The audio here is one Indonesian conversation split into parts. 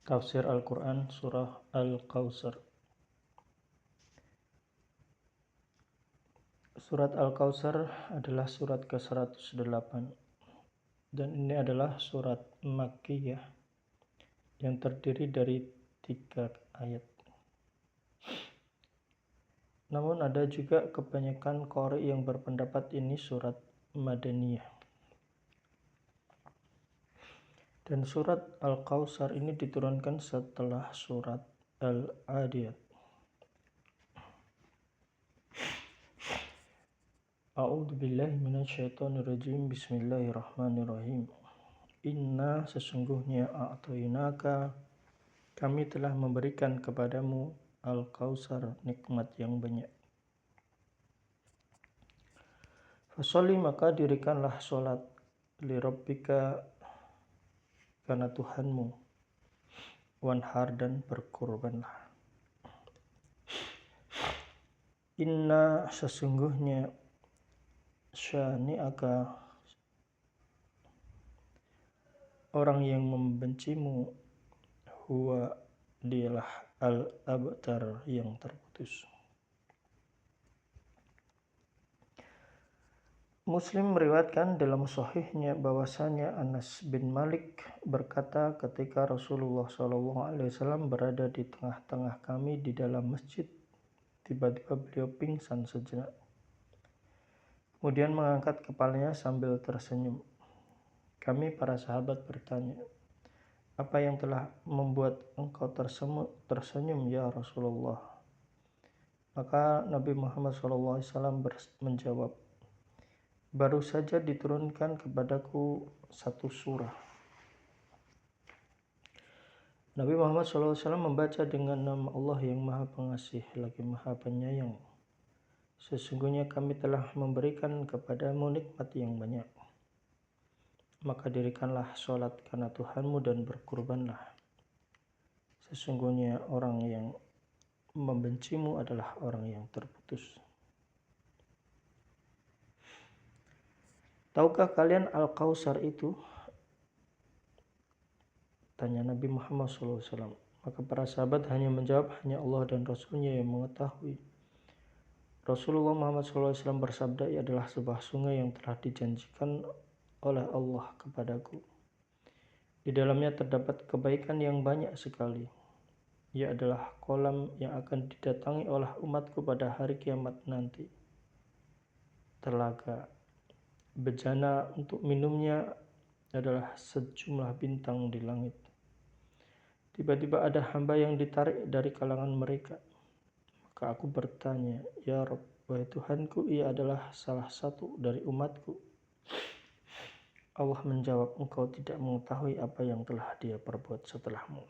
Tafsir Al-Quran Surah Al-Kautsar. Surat Al-Kautsar adalah surat ke-108 dan ini adalah surat Makkiyah yang terdiri dari 3 ayat. Namun ada juga kebanyakan qari yang berpendapat ini surat Madaniyah. Dan surat Al-Kautsar ini diturunkan setelah surat Al-Adiyat. A'udzu billahi minasyaitonir rajim. Bismillahirrahmanirrahim. Inna sesungguhnya a'tainaka kami telah memberikan kepadamu Al-Kautsar nikmat yang banyak. Fasholli maka dirikanlah sholat li rabbika karena Tuhanmu, wanhar dan berkurbanlah. Inna sesungguhnya syani'aka orang yang membencimu huwa dialah al-abtar yang terputus. Muslim meriwayatkan dalam sahihnya bahwasanya Anas bin Malik berkata ketika Rasulullah SAW berada di tengah-tengah kami di dalam masjid, tiba-tiba beliau pingsan sejenak. Kemudian mengangkat kepalanya sambil tersenyum. Kami para sahabat bertanya, apa yang telah membuat engkau tersenyum ya Rasulullah? Maka Nabi Muhammad SAW menjawab, baru saja diturunkan kepadaku satu surah. Nabi Muhammad SAW membaca dengan nama Allah yang Maha Pengasih lagi Maha Penyayang. Sesungguhnya kami telah memberikan kepadamu nikmat yang banyak. Maka dirikanlah sholat karena Tuhanmu dan berkurbanlah. Sesungguhnya orang yang membencimu adalah orang yang terputus. Tahukah kalian Al-Kautsar itu? Tanya Nabi Muhammad SAW. Maka para sahabat hanya menjawab, hanya Allah dan Rasulnya yang mengetahui. Rasulullah Muhammad SAW bersabda, ia adalah sebuah sungai yang telah dijanjikan oleh Allah kepadaku. Di dalamnya terdapat kebaikan yang banyak sekali. Ia adalah kolam yang akan didatangi oleh umatku pada hari kiamat nanti. Telaga bejana untuk minumnya adalah sejumlah bintang di langit. Tiba-tiba ada hamba yang ditarik dari kalangan mereka. Maka aku bertanya, ya Rabb, wahai Tuhanku, ia adalah salah satu dari umatku. Allah menjawab, engkau tidak mengetahui apa yang telah dia perbuat setelahmu.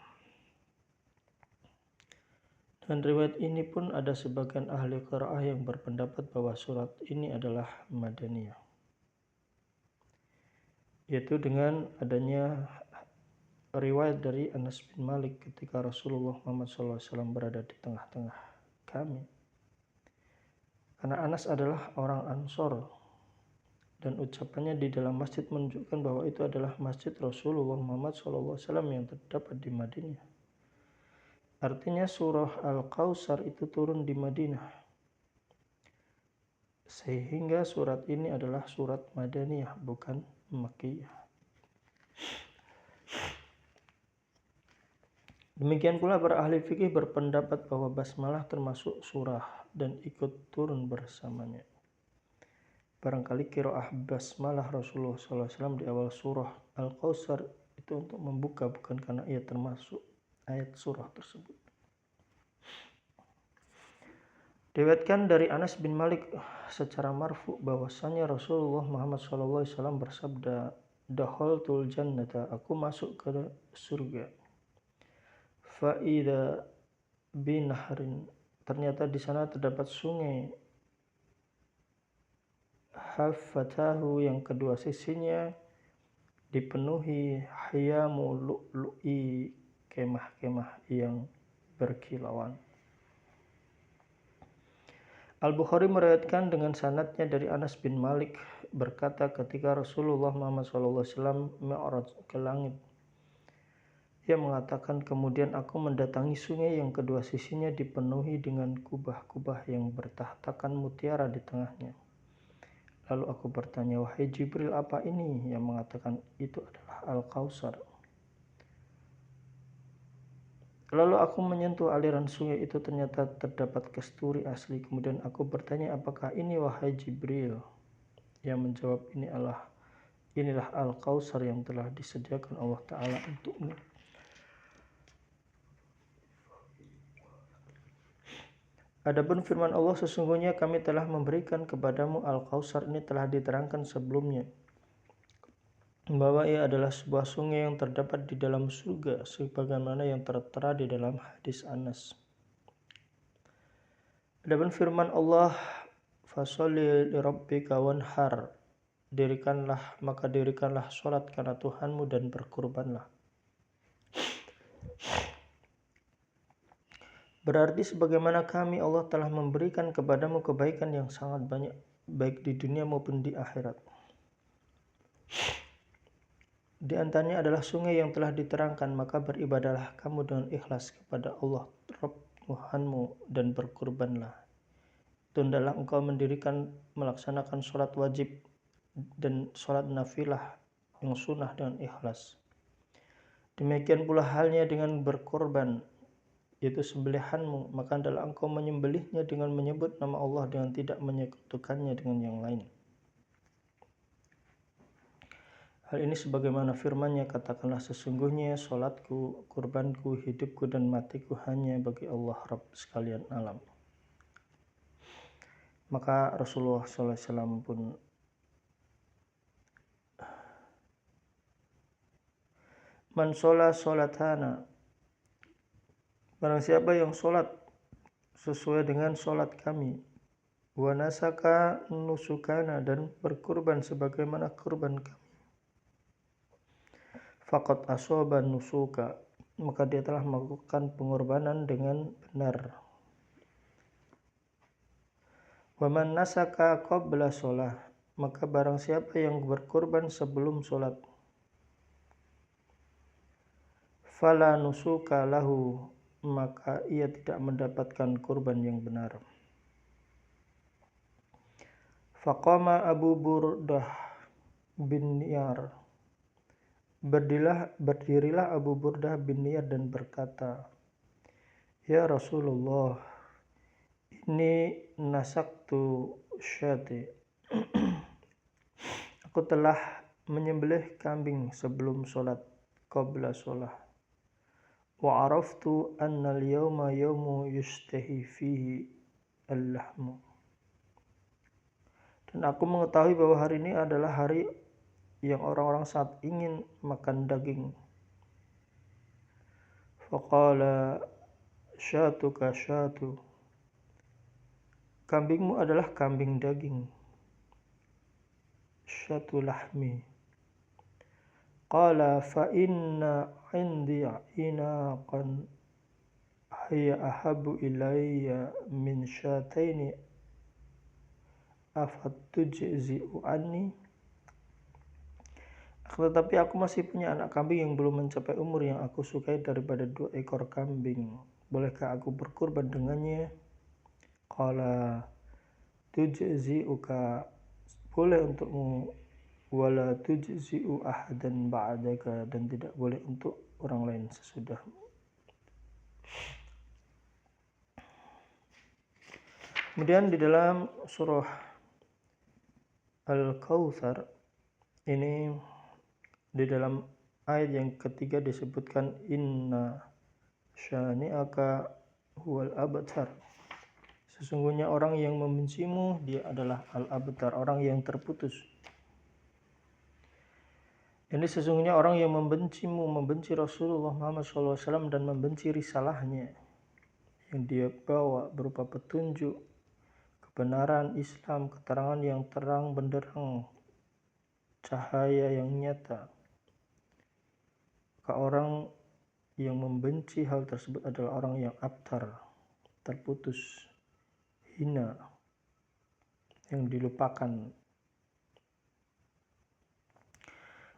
Dan riwayat ini pun ada sebagian ahli qiraah yang berpendapat bahwa surat ini adalah Madaniyah. Yaitu dengan adanya riwayat dari Anas bin Malik ketika Rasulullah Muhammad SAW berada di tengah-tengah kami. Karena Anas adalah orang Ansor dan ucapannya di dalam masjid menunjukkan bahwa itu adalah masjid Rasulullah Muhammad SAW yang terdapat di Madinah. Artinya surah Al-Kautsar itu turun di Madinah. Sehingga surat ini adalah surat Madaniyah, bukan Makkiyah. Demikian pula para ahli fikih berpendapat bahwa basmalah termasuk surah dan ikut turun bersamanya. Barangkali qiraah basmalah Rasulullah SAW di awal surah Al-Kautsar itu untuk membuka, bukan karena ia termasuk ayat surah tersebut. Diriwayatkan dari Anas bin Malik secara marfu bahwasanya Rasulullah Muhammad SAW bersabda, dakhaltul jannata, aku masuk ke surga. Fa'idha binahrin, ternyata di sana terdapat sungai. Haffatahu, yang kedua sisinya dipenuhi hiyamu lu'lu'i, kemah-kemah yang berkilauan. Al-Bukhari meriwayatkan dengan sanadnya dari Anas bin Malik berkata ketika Rasulullah Muhammad SAW mi'raj ke langit, Ia mengatakan, kemudian aku mendatangi sungai yang kedua sisinya dipenuhi dengan kubah-kubah yang bertahtakan mutiara di tengahnya. Lalu aku bertanya, wahai Jibril, apa ini? Ia mengatakan, itu adalah Al-Kautsar. Lalu aku menyentuh aliran sungai itu, ternyata terdapat kasturi asli. Kemudian aku bertanya, apakah ini wahai Jibril? Ia menjawab, inilah Al-Kautsar yang telah disediakan Allah Ta'ala untukmu. Adapun firman Allah, sesungguhnya kami telah memberikan kepadamu Al-Kautsar, ini telah diterangkan sebelumnya bahwa ia adalah sebuah sungai yang terdapat di dalam surga, sebagaimana yang tertera di dalam hadis Anas. Adapun firman Allah, fasholli lirabbika wanhar, dirikanlah sholat karena Tuhanmu dan berkurbanlah. Berarti sebagaimana kami Allah telah memberikan kepadamu kebaikan yang sangat banyak, baik di dunia maupun di akhirat. Di antaranya adalah sungai yang telah diterangkan, maka beribadahlah kamu dengan ikhlas kepada Allah Rabb Tuhanmu dan berkurbanlah. Tundalah engkau melaksanakan sholat wajib dan sholat nafilah yang sunnah dengan ikhlas. Demikian pula halnya dengan berkorban, yaitu sembelihanmu, maka adalah engkau menyembelihnya dengan menyebut nama Allah dengan tidak menyekutukannya dengan yang lain. Hal ini sebagaimana firman-Nya, katakanlah sesungguhnya sholatku, kurbanku, hidupku dan matiku hanya bagi Allah Rabb sekalian alam. Maka Rasulullah SAW pun man sholat sholatana, barang siapa yang sholat sesuai dengan sholat kami, wa nasaka nusukana, dan berkurban sebagaimana kurban kami, faqad asoba nusuka, maka dia telah melakukan pengorbanan dengan benar. Wa man nasaka qabla sholah, maka barang siapa yang berkurban sebelum sholat, fala nusuka lahu, maka ia tidak mendapatkan kurban yang benar. Faqama Abu Burdah bin Niyar, berdirilah Abu Burdah bin Niyar dan berkata, ya Rasulullah, ini nasaktu syati, aku telah menyembelih kambing sebelum sholat, qabla sholah, wa araftu anna al-yawma yawmu yustahi fihi al-lahmu, dan aku mengetahui bahwa hari ini adalah hari yang orang-orang sangat ingin makan daging. Faqala syatuka syatu, kambingmu adalah kambing daging, syatu lahmi. Qala fa inna indi inaqan hiya ahabu ilayya min syataini afatujzi'u anni. Tetapi aku masih punya anak kambing yang belum mencapai umur yang aku sukai daripada 2 ekor kambing. Bolehkah aku berkurban dengannya? Qala tujzi'uka, boleh untukmu, wala tujzi'u ahadan ba'daka, dan tidak boleh untuk orang lain sesudahmu. Kemudian di dalam surah Al-Kautsar ini, di dalam ayat yang ketiga disebutkan inna syani'aka huwal abtar, sesungguhnya orang yang membencimu dia adalah al-abtar, orang yang terputus. Ini sesungguhnya orang yang membencimu, membenci Rasulullah Muhammad SAW dan membenci risalahnya yang dia bawa berupa petunjuk, kebenaran Islam, keterangan yang terang benderang, cahaya yang nyata. Maka orang yang membenci hal tersebut adalah orang yang abtar, terputus, hina, yang dilupakan.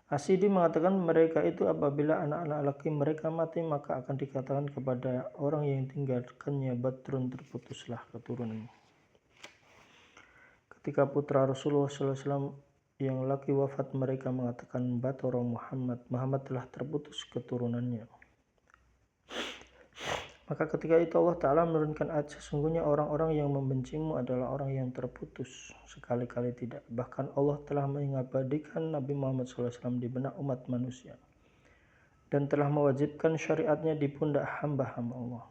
Asidi mengatakan mereka itu apabila anak-anak laki mereka mati maka akan dikatakan kepada orang yang tinggalkannya Badrun, terputuslah keturunannya. Ketika putra Rasulullah SAW yang laki wafat mereka mengatakan Batara Muhammad telah terputus keturunannya. Maka ketika itu Allah Ta'ala menurunkan ayat, sesungguhnya orang-orang yang membencimu adalah orang yang terputus, sekali-kali tidak. Bahkan Allah telah mengabadikan Nabi Muhammad SAW di benak umat manusia dan telah mewajibkan syariatnya di pundak hamba-hamba Allah.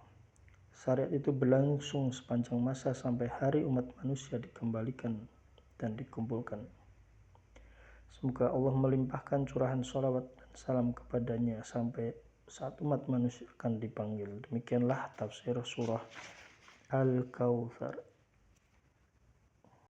Syariat itu berlangsung sepanjang masa sampai hari umat manusia dikembalikan dan dikumpulkan. Semoga Allah melimpahkan curahan sholawat dan salam kepadanya sampai saat umat manusia akan dipanggil. Demikianlah tafsir surah Al-Kautsar.